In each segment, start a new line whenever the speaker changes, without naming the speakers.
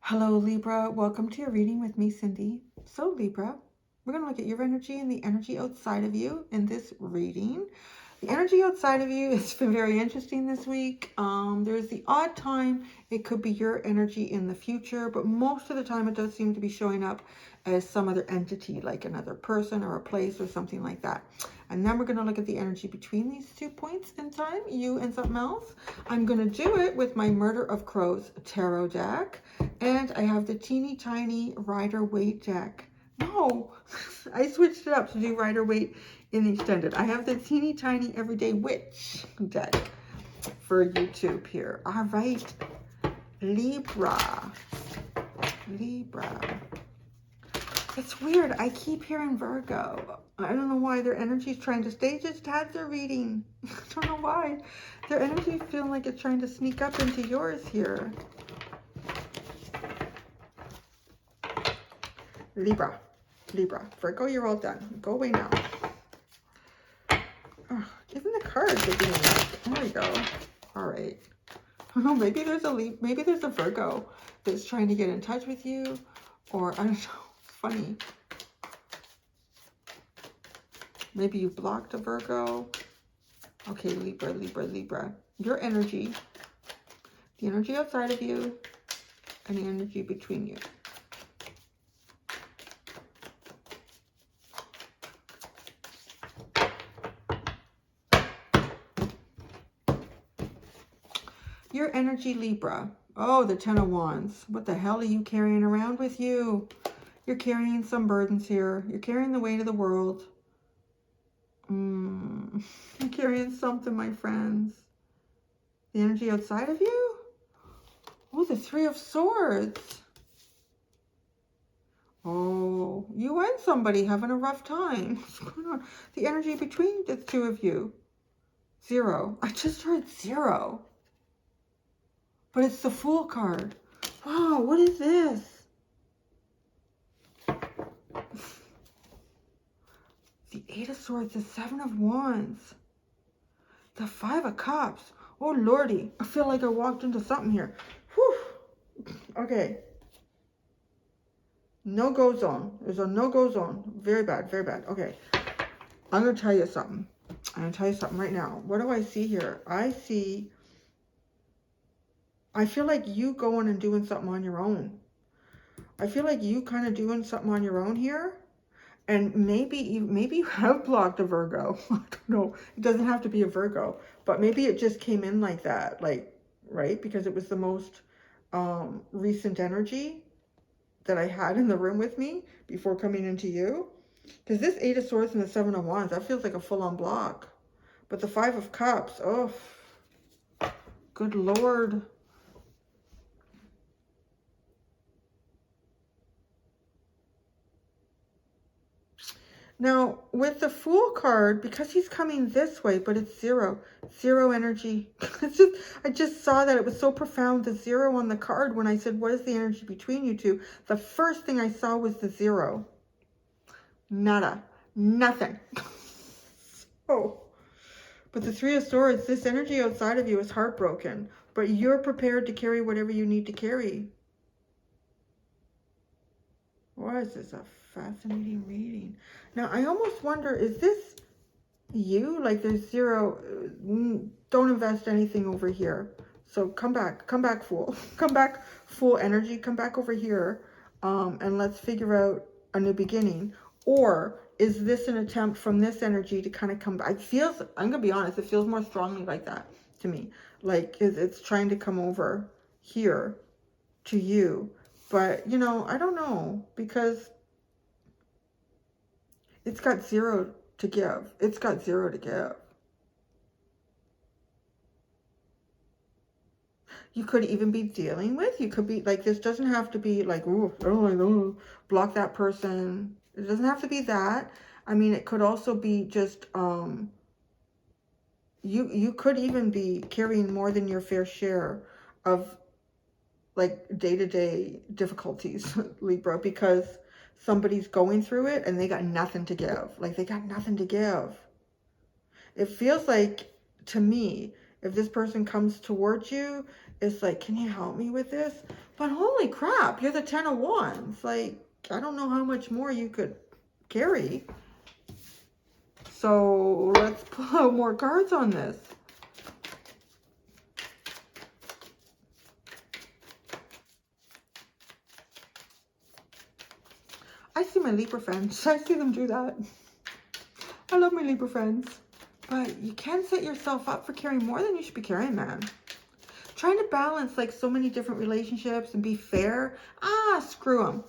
Hello, Libra. Welcome to your reading with me, Cindy. So, Libra, we're going to look at your energy and the energy outside of you in this reading. The energy outside of you has been very interesting this week. There's the odd time it could be your energy in the future, but most of the time it does seem to be showing up as some other entity, like another person or a place or something like that. And then we're going to look at the energy between these 2 points in time, you and something else. I'm going to do it with my Murder of Crows tarot deck. And I have the teeny tiny Rider-Waite deck. No, I switched it up to do Rider-Waite in the extended. I have the teeny tiny Everyday Witch deck for YouTube here. All right, Libra. It's weird. I keep hearing Virgo. I don't know why. Their energy is trying to... They just had their reading. I don't know why. Their energy feeling like it's trying to sneak up into yours here. Libra. Virgo, you're all done. Go away now. Oh, even the cards are being like, there we go. All right. Oh, maybe there's a Virgo that's trying to get in touch with you, or I don't know. Funny. Maybe you blocked a Virgo. Okay, Libra. Your energy, the energy outside of you, and the energy between you. Your energy, Libra. Oh, the Ten of Wands. What the hell are you carrying around with you? You're carrying some burdens here. You're carrying the weight of the world. You're carrying something, my friends. The energy outside of you? Oh, the Three of Swords. Oh, you and somebody having a rough time. What's going on? The energy between the two of you. 0. I just heard 0. But it's the Fool card. Wow, what is this? The 8 of Swords, the 7 of Wands, the 5 of Cups. Oh, Lordy. I feel like I walked into something here. Whew. Okay. No-go zone. There's a no-go zone. Very bad, very bad. Okay. I'm going to tell you something. Right now. What do I see here? I feel like you going and doing something on your own. I feel like you kind of doing something on your own here. And maybe you have blocked a Virgo. I don't know. It doesn't have to be a Virgo. But maybe it just came in like that. Like, right? Because it was the most recent energy that I had in the room with me before coming into you. Because this 8 of Swords and the 7 of Wands, that feels like a full-on block. But the 5 of Cups, oh, good Lord. Now, with the Fool card, because he's coming this way, but it's 0. 0 energy. I just saw that. It was so profound, the 0 on the card. When I said, what is the energy between you two? The first thing I saw was the 0. Nada. Nothing. Oh. But the 3 of Swords, this energy outside of you is heartbroken. But you're prepared to carry whatever you need to carry. Why is this a fascinating reading? Now, I almost wonder, is this you? Like, there's 0. Don't invest anything over here. So come back, Fool. Come back, Fool energy. Come back over here, and let's figure out a new beginning. Or is this an attempt from this energy to kind of come back? It feels, I'm gonna be honest, it feels more strongly like that to me. Like it's trying to come over here to you. But, you know, I don't know, because it's got 0 to give. It's got 0 to give. You could even be dealing with, you could be like, this doesn't have to be like, oh, block that person. It doesn't have to be that. I mean, it could also be just, you could even be carrying more than your fair share of like day-to-day difficulties, Libra, because somebody's going through it and they got nothing to give. Like, they got nothing to give. It feels like, to me, if this person comes towards you, it's like, can you help me with this? But holy crap, you're the 10 of Wands. Like, I don't know how much more you could carry. So let's pull out more cards on this. I see my Libra friends. I see them do that. I love my Libra friends. But you can set yourself up for carrying more than you should be carrying, man. Trying to balance like so many different relationships and be fair. Screw them.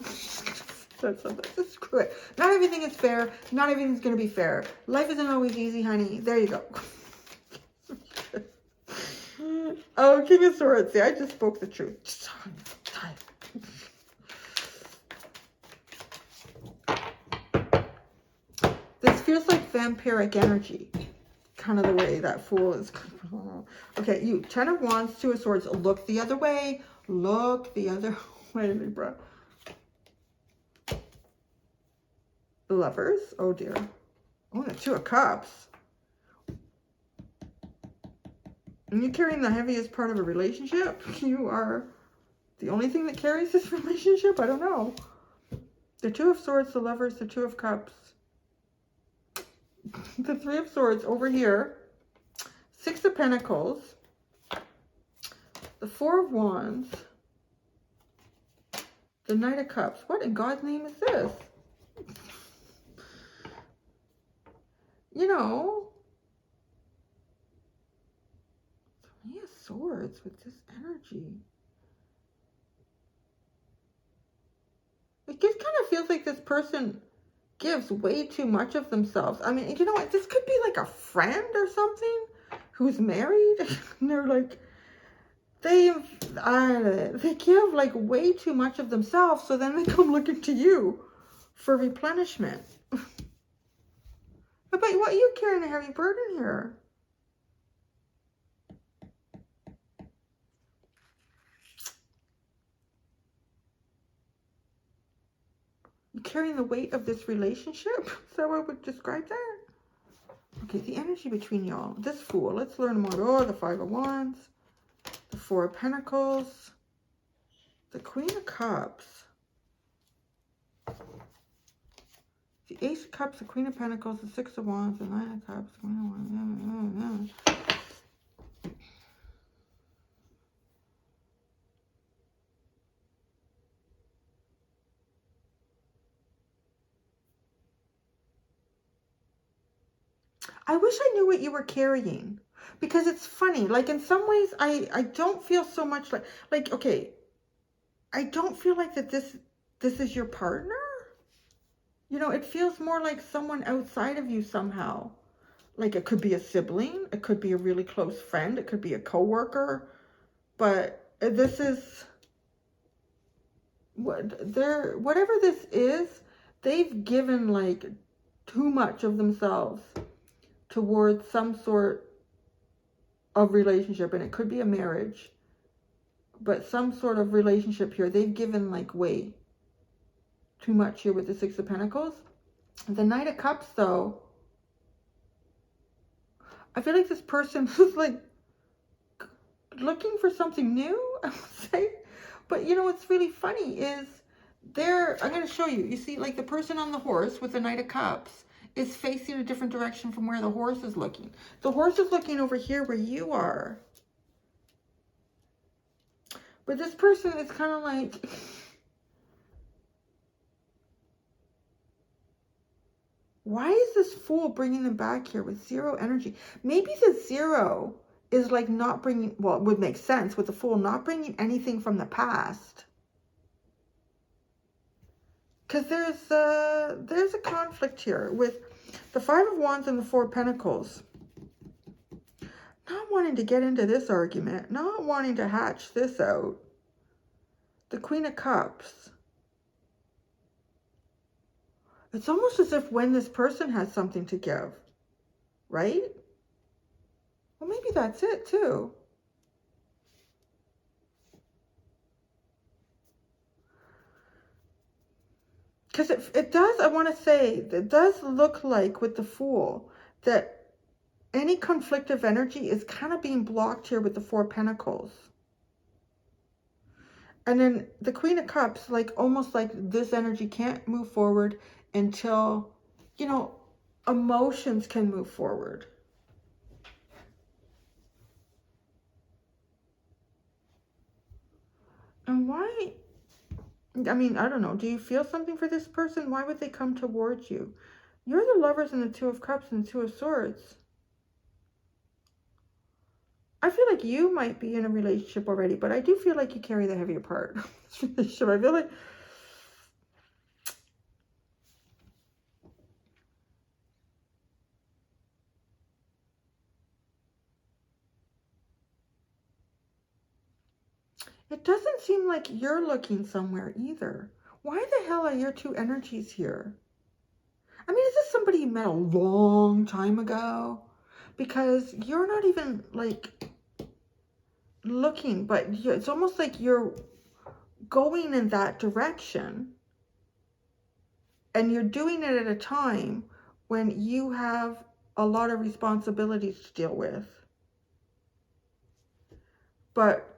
Screw it. Not everything is fair. Not everything's going to be fair. Life isn't always easy, honey. There you go. Oh, King of Swords. See, I just spoke the truth. This feels like vampiric energy. Kind of the way that Fool is. Okay, you, 10 of Wands, 2 of Swords. Look the other way. Look the other way, Libra. The Lovers. Oh, dear. Oh, the 2 of Cups. And you're carrying the heaviest part of a relationship. You are the only thing that carries this relationship. I don't know. The 2 of Swords, the Lovers, the 2 of Cups. The 3 of Swords over here. 6 of Pentacles. The 4 of Wands. The Knight of Cups. What in God's name is this? You know, 3 of Swords with this energy. It just kind of feels like this person gives way too much of themselves. I mean, you know what? This could be like a friend or something who's married. And they're like, they give like way too much of themselves. So then they come looking to you for replenishment. But what, you carrying a heavy burden here? You're carrying the weight of this relationship? Is that what I would describe that? Okay, the energy between y'all. This Fool. Let's learn more. Oh, the 5 of Wands. The 4 of Pentacles. The Queen of Cups. The Ace of Cups, the Queen of Pentacles, the 6 of Wands, the 9 of Cups, Queen of Wands. I wish I knew what you were carrying, because it's funny. Like, in some ways, I don't feel so much like, okay, I don't feel like that this is your partner. You know, it feels more like someone outside of you somehow. Like, it could be a sibling, it could be a really close friend, it could be a coworker, but this is whatever this is, they've given like too much of themselves towards some sort of relationship, and it could be a marriage, but some sort of relationship here. They've given like way too much here with the 6 of Pentacles. The Knight of Cups, though, I feel like this person is like looking for something new, I would say. But you know what's really funny is I'm going to show you. You see, like, the person on the horse with the Knight of Cups is facing a different direction from where the horse is looking. The horse is looking over here where you are. But this person is kind of like, why is this Fool bringing them back here with 0 energy? Maybe the 0 is like not bringing, well, it would make sense with the Fool not bringing anything from the past. Because there's a conflict here with the 5 of Wands and the 4 of Pentacles. Not wanting to get into this argument, not wanting to hatch this out. The Queen of Cups. It's almost as if when this person has something to give, right? Well, maybe that's it too. Because it does, I want to say, it does look like with the Fool that any conflictive energy is kind of being blocked here with the Four of Pentacles. And then the Queen of Cups, like almost like this energy can't move forward until, you know, emotions can move forward. And why? I mean, I don't know. Do you feel something for this person? Why would they come towards you? You're the Lovers and the Two of Cups and the Two of Swords. I feel like you might be in a relationship already, but I do feel like you carry the heavier part. I feel like it doesn't seem like you're looking somewhere either. Why the hell are your two energies here? I mean, is this somebody you met a long time ago? Because you're not even like looking, but it's almost like you're going in that direction, and you're doing it at a time when you have a lot of responsibilities to deal with. But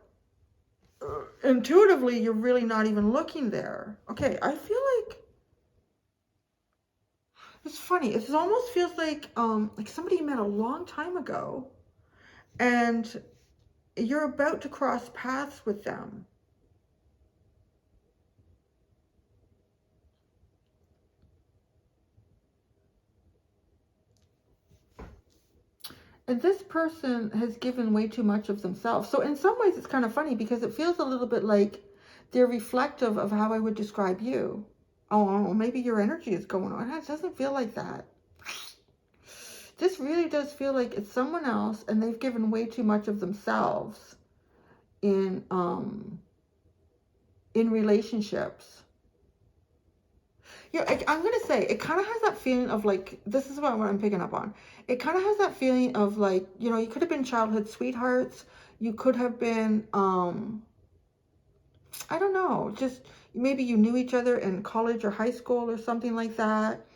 intuitively, you're really not even looking there. Okay, I feel like it's funny. It almost feels like somebody you met a long time ago, and you're about to cross paths with them. And this person has given way too much of themselves. So in some ways, it's kind of funny because it feels a little bit like they're reflective of how I would describe you. Oh, maybe your energy is going on. It doesn't feel like that. This really does feel like it's someone else, and they've given way too much of themselves in relationships. Yeah, I'm going to say, it kind of has that feeling of like, this is what I'm picking up on. It kind of has that feeling of like, you know, you could have been childhood sweethearts. You could have been, I don't know, just maybe you knew each other in college or high school or something like that.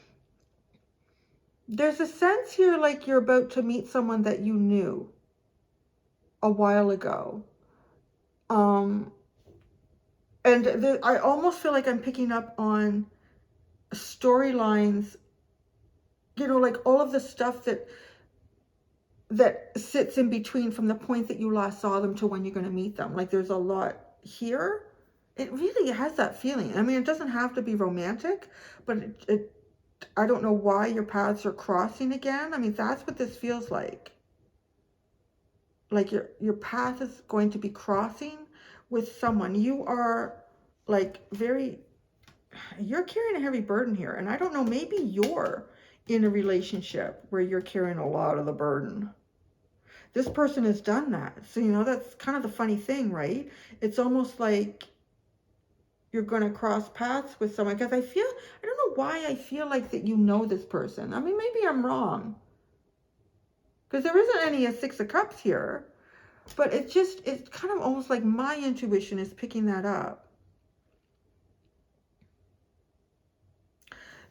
There's a sense here like you're about to meet someone that you knew a while ago. And I almost feel like I'm picking up on storylines, you know, like all of the stuff that sits in between from the point that you last saw them to when you're going to meet them. Like there's a lot here. It really has that feeling. I mean, it doesn't have to be romantic, but I don't know why your paths are crossing again. I mean, that's what this feels like. Like your path is going to be crossing with someone. You are like you're carrying a heavy burden here. And I don't know, maybe you're in a relationship where you're carrying a lot of the burden. This person has done that. So, you know, that's kind of the funny thing, right? It's almost like you're going to cross paths with someone. Because I don't know why I feel like that you know this person. I mean, maybe I'm wrong. Because there isn't any Six of Cups here. But it's kind of almost like my intuition is picking that up.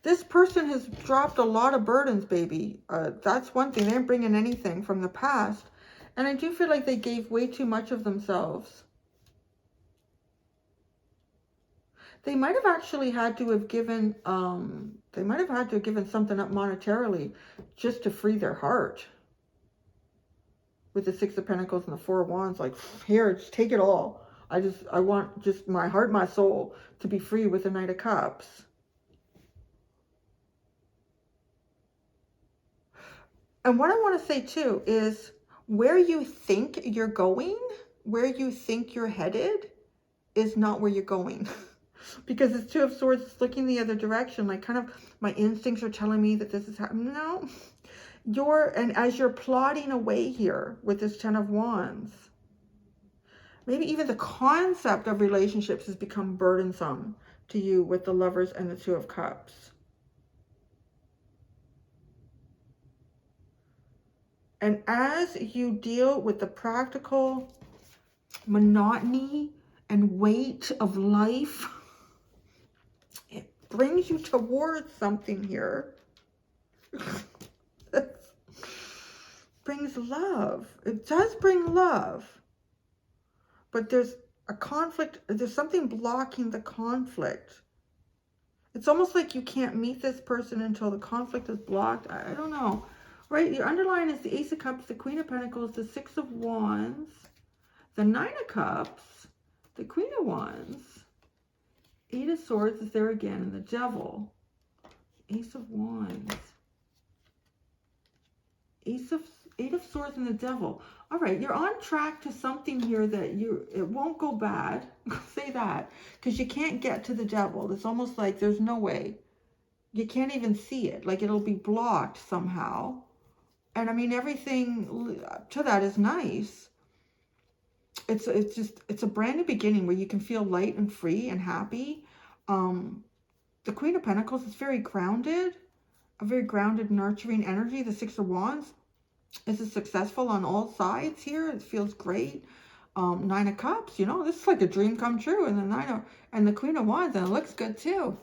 This person has dropped a lot of burdens, baby. That's one thing. They didn't bring in anything from the past. And I do feel like they gave way too much of themselves. They might have actually had to have given, something up monetarily just to free their heart. With the Six of Pentacles and the Four of Wands, like, here, just take it all. I want just my heart, my soul to be free with the Knight of Cups. And what I want to say too is where you think you're going, where you think you're headed is not where you're going. Because it's Two of Swords, it's looking the other direction. Like kind of my instincts are telling me that this is happening. No, and as you're plodding away here with this Ten of Wands, maybe even the concept of relationships has become burdensome to you with the Lovers and the Two of Cups. And as you deal with the practical monotony and weight of life, it brings you towards something here. Brings brings love. It does bring love. But there's a conflict. There's something blocking the conflict. It's almost like you can't meet this person until the conflict is blocked. I don't know. Right? Your underline is the Ace of Cups, the Queen of Pentacles, the Six of Wands, the Nine of Cups, the Queen of Wands, Eight of Swords is there again, and the Devil, Ace of Wands, Eight of Swords, and the Devil. All right, you're on track to something here that it won't go bad. Say that, because you can't get to the Devil. It's almost like there's no way. You can't even see it. Like it'll be blocked somehow. And I mean, everything to that is nice. It's a brand new beginning where you can feel light and free and happy. The Queen of Pentacles is very grounded, a very grounded, nurturing energy. The Six of Wands is successful on all sides here. It feels great. Nine of Cups, you know, this is like a dream come true. And the Queen of Wands, and it looks good too.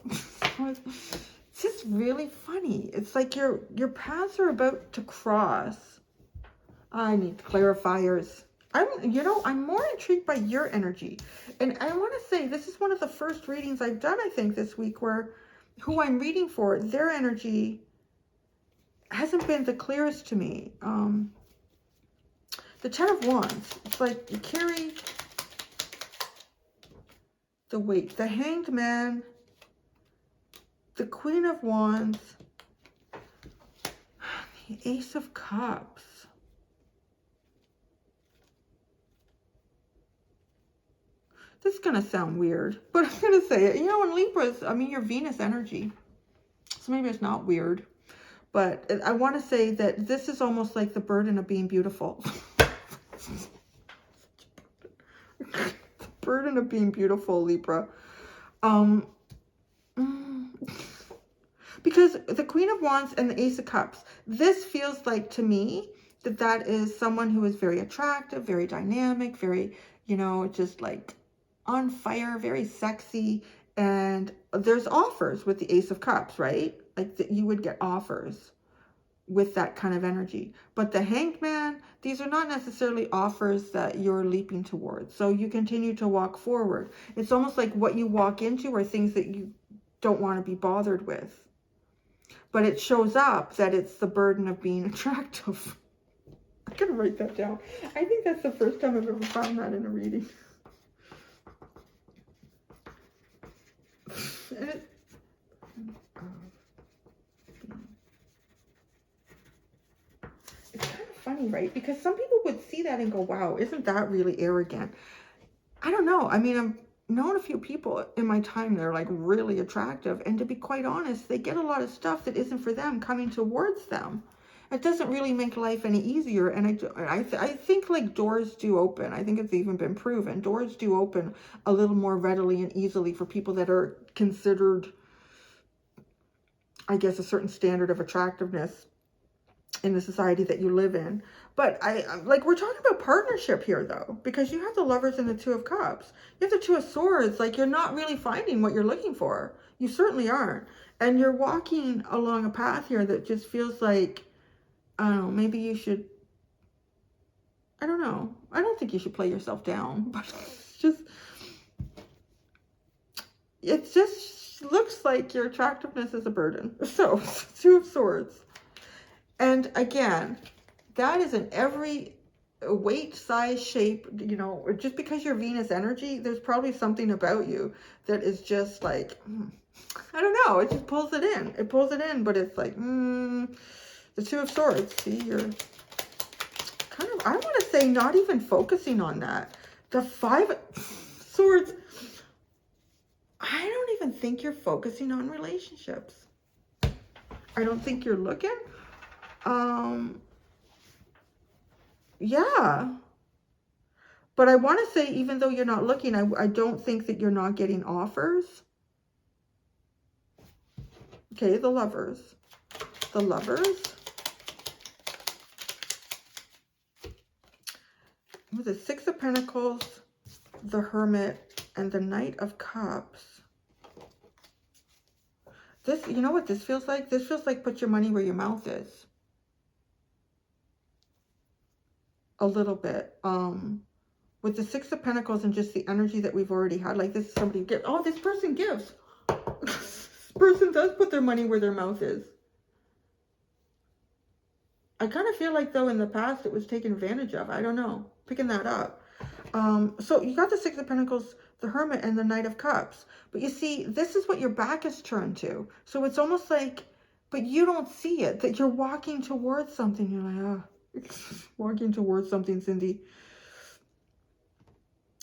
It's just really funny. It's like your paths are about to cross. I need clarifiers. I'm more intrigued by your energy. And I want to say this is one of the first readings I've done, I think, this week where who I'm reading for, their energy hasn't been the clearest to me. The Ten of Wands. It's like you carry the weight. The Hanged Man, the Queen of Wands, the Ace of Cups. This is going to sound weird, but I'm going to say it. You know, in Libras, I mean, your Venus energy. So maybe it's not weird, but I want to say that this is almost like the burden of being beautiful. The burden of being beautiful, Libra. Because the Queen of Wands and the Ace of Cups, this feels like to me that is someone who is very attractive, very dynamic, very, you know, just like on fire, very sexy. And there's offers with the Ace of Cups, right? Like that you would get offers with that kind of energy. But the Hanged Man, these are not necessarily offers that you're leaping towards. So you continue to walk forward. It's almost like what you walk into are things that you don't want to be bothered with. But it shows up that it's the burden of being attractive. I'm going to write that down. I think that's the first time I've ever found that in a reading. And it's kind of funny, right? Because some people would see that and go, wow, isn't that really arrogant? I don't know. I mean, I've known a few people in my time that are like really attractive. And to be quite honest, they get a lot of stuff that isn't for them coming towards them. It doesn't really make life any easier. And I think like doors do open. I think it's even been proven. Doors do open a little more readily and easily for people that are considered, I guess, a certain standard of attractiveness in the society that you live in. But we're talking about partnership here though, because you have the Lovers and the Two of Cups. You have the Two of Swords. Like, you're not really finding what you're looking for. You certainly aren't. And you're walking along a path here that just feels like, I don't know, maybe you should, I don't know. I don't think you should play yourself down, but it just looks like your attractiveness is a burden. So, Two of Swords. And again, that is in every weight, size, shape, you know, just because you're Venus energy, there's probably something about you that is just like, I don't know, it just pulls it in. It pulls it in, but it's like, the Two of Swords. See, you're kind of, I want to say, not even focusing on that. The Five of Swords, I don't even think you're focusing on relationships. I don't think you're looking. Yeah. But I want to say, even though you're not looking, I don't think that you're not getting offers. Okay, the Lovers. The Lovers. With the Six of Pentacles, the Hermit, and the Knight of Cups. This, you know what this feels like? This feels like put your money where your mouth is. a little bit. With the Six of Pentacles and just the energy that we've already had. Like this is somebody give. Oh, this person gives. This person does put their money where their mouth is. I kind of feel like though in the past it was taken advantage of. I don't know. Picking that up. So you got the Six of Pentacles, the Hermit, and the Knight of Cups. But you see, this is what your back is turned to. So it's almost like, but you don't see it, that you're walking towards something. You're like, oh, walking towards something, Cindy.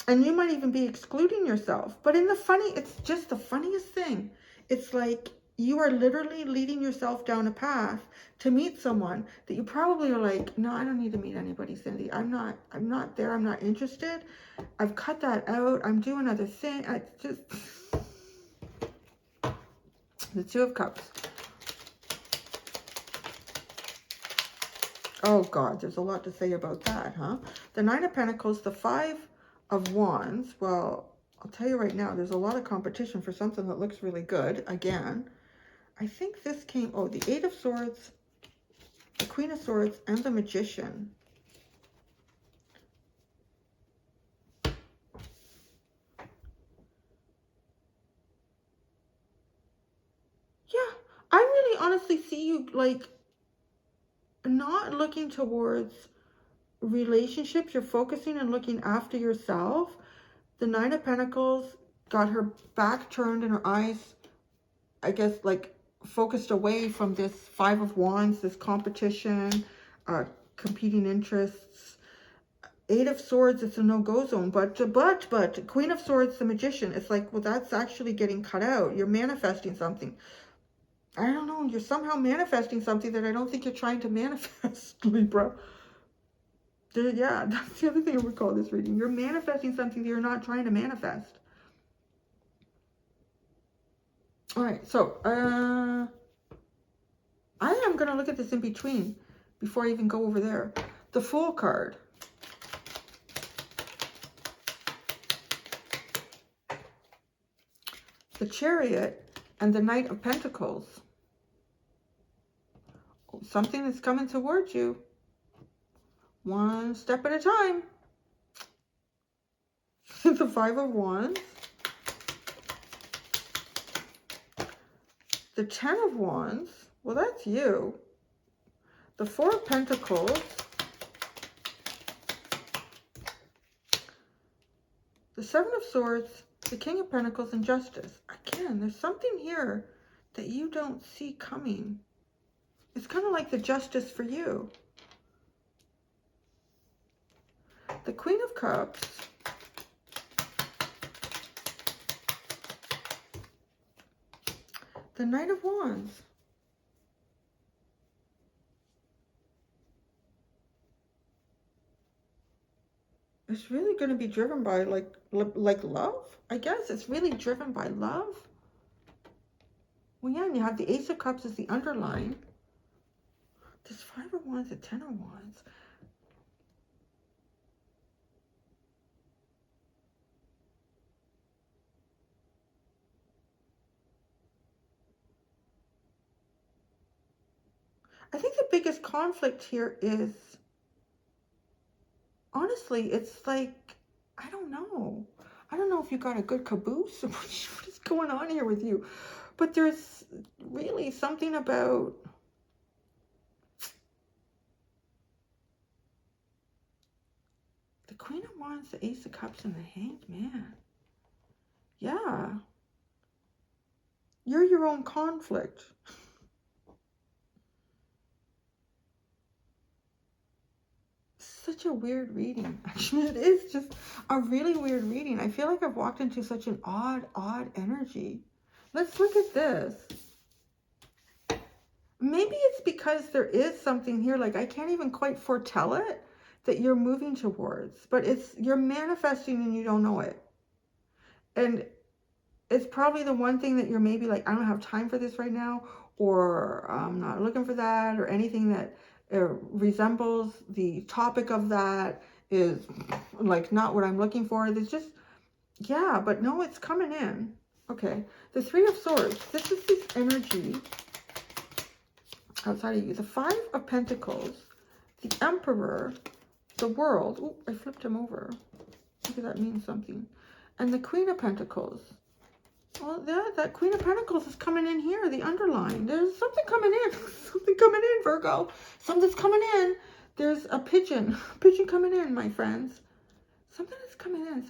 And you might even be excluding yourself. But it's just the funniest thing. It's like you are literally leading yourself down a path to meet someone that you probably are like, no, I don't need to meet anybody, Cindy. I'm not there. I'm not interested. I've cut that out. I'm doing other thing. The Two of Cups. Oh God, there's a lot to say about that, huh? The Nine of Pentacles, the Five of Wands. Well, I'll tell you right now, there's a lot of competition for something that looks really good. Again, I think this came, oh, the Eight of Swords, the Queen of Swords, and the Magician. Yeah, I really honestly see you like not looking towards relationships. You're focusing and looking after yourself. The Nine of Pentacles got her back turned and her eyes, I guess, like focused away from this Five of Wands, this competition, competing interests. Eight of Swords, it's a no-go zone. But Queen of Swords, the Magician, it's like, well, that's actually getting cut out. You're manifesting something. I don't know. You're somehow manifesting something that I don't think you're trying to manifest, Libra. Yeah, that's the other thing I would call this reading. You're manifesting something that you're not trying to manifest. All right, so I am going to look at this in between before I even go over there. The Fool card. The Chariot and the Knight of Pentacles. Something is coming towards you. One step at a time. The Five of Wands. The Ten of Wands. Well, that's you. The Four of Pentacles. The Seven of Swords. The King of Pentacles and Justice. Again, there's something here that you don't see coming. It's kind of like the Justice for you. The Queen of Cups. The Knight of Wands. It's really going to be driven by like love, I guess. It's really driven by love. Well, yeah, and you have the Ace of Cups as the underline. This Five of Wands, the Ten of Wands. I think the biggest conflict here is, honestly, it's like, I don't know. I don't know if you got a good caboose or what is going on here with you. But there's really something about the Queen of Wands, the Ace of Cups, and the Hanged Man. Yeah. You're your own conflict. Such a weird reading. Actually, it is just a really weird reading. I feel like I've walked into such an odd energy. Let's look at this. Maybe it's because there is something here, like I can't even quite foretell it, that you're moving towards, but you're manifesting and you don't know it. And it's probably the one thing that you're maybe like, I don't have time for this right now, or I'm not looking for that, or anything that resembles the topic of that is like not what I'm looking for. There's just, yeah, but no, it's coming in. Okay, the Three of Swords. This is this energy outside of you. The Five of Pentacles, the Emperor, the World. Oh, I flipped him over. Maybe that means something. And the Queen of Pentacles. Well, that Queen of Pentacles is coming in here, the underline. There's something coming in. Something coming in, Virgo. Something's coming in. There's a pigeon. Pigeon coming in, my friends. Something is coming in.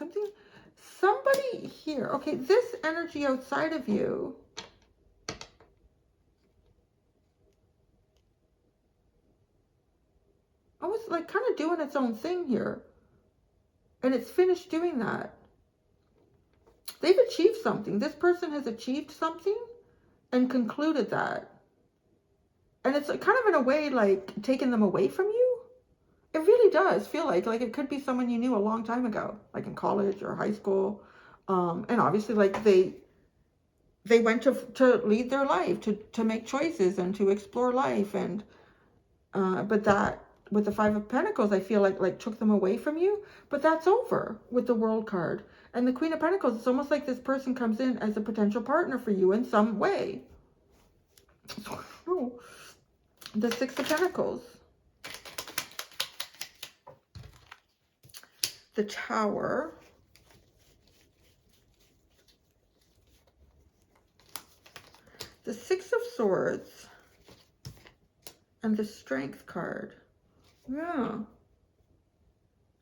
Somebody here. Okay, this energy outside of you. I was like kind of doing its own thing here. And it's finished doing that. They've achieved something. This person has achieved something and concluded that. And it's kind of in a way like taking them away from you. It really does feel like it could be someone you knew a long time ago, like in college or high school. And obviously like they went to lead their life, to make choices and to explore life. And but that with the Five of Pentacles, I feel like took them away from you. But that's over with the World card. And the Queen of Pentacles, it's almost like this person comes in as a potential partner for you in some way. Oh, the Six of Pentacles. The Tower. The Six of Swords. And the Strength card. Yeah.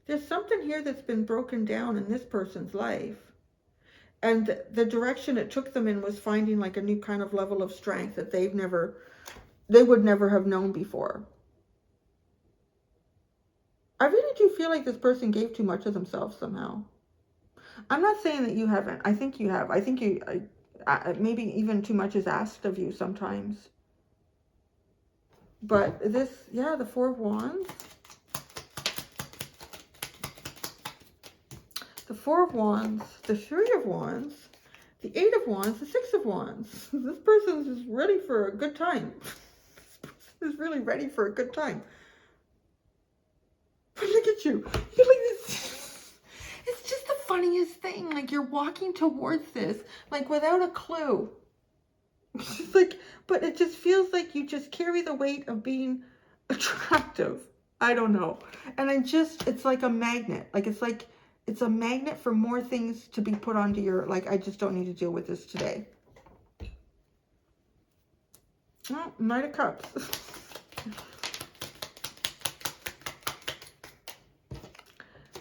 There's something here that's been broken down in this person's life. And the direction it took them in was finding like a new kind of level of strength that they would never have known before. I really do feel like this person gave too much of themselves somehow. I'm not saying that you haven't. I think you have. I think maybe even too much is asked of you sometimes. But this, yeah, the Four of Wands. The Four of Wands, the Three of Wands, the Eight of Wands, the Six of Wands. This person is ready for a good time. This person is really ready for a good time. But look at you. You're like this. It's just the funniest thing. Like you're walking towards this, like without a clue. It's just like, but it just feels like you just carry the weight of being attractive. I don't know. And it's like a magnet. It's a magnet for more things to be put onto your, like, I just don't need to deal with this today. Oh, Knight of Cups.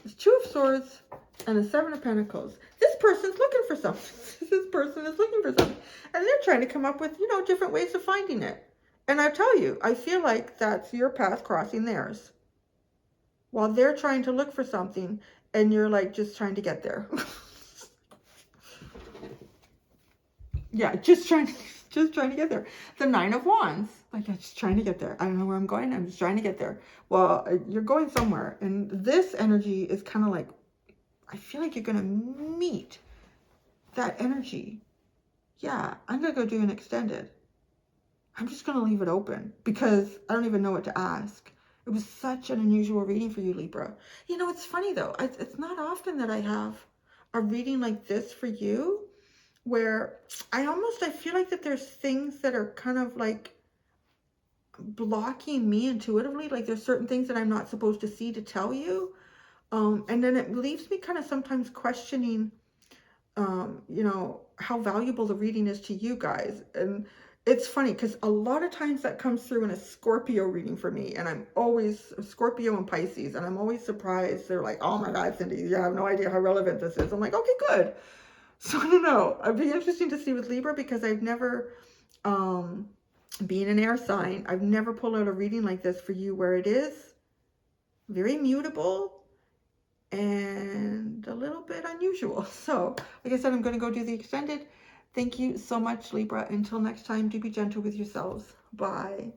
There's Two of Swords and the Seven of Pentacles. This person's looking for something. This person is looking for something. And they're trying to come up with, different ways of finding it. And I tell you, I feel like that's your path crossing theirs. While they're trying to look for something, and you're like just trying to get there. Yeah, just trying to get there. The Nine of Wands, like I'm just trying to get there. I don't know where I'm going. I'm just trying to get there. Well, you're going somewhere, and this energy is kind of like, I feel like you're gonna meet that energy. Yeah, I'm gonna go do an extended. I'm just gonna leave it open because I don't even know what to ask. It was such an unusual reading for you, Libra. It's funny though. It's not often that I have a reading like this for you where I feel like that there's things that are kind of like blocking me intuitively. Like there's certain things that I'm not supposed to see to tell you. And then it leaves me kind of sometimes questioning, how valuable the reading is to you guys. And it's funny because a lot of times that comes through in a Scorpio reading for me. And I'm always Scorpio and Pisces. And I'm always surprised. They're like, oh my God, Cindy, you have no idea how relevant this is. I'm like, okay, good. So I don't know. It'd be interesting to see with Libra because I've never, being an air sign, I've never pulled out a reading like this for you where it is very mutable and a little bit unusual. So like I said, I'm going to go do the extended. Thank you so much, Libra. Until next time, do be gentle with yourselves. Bye.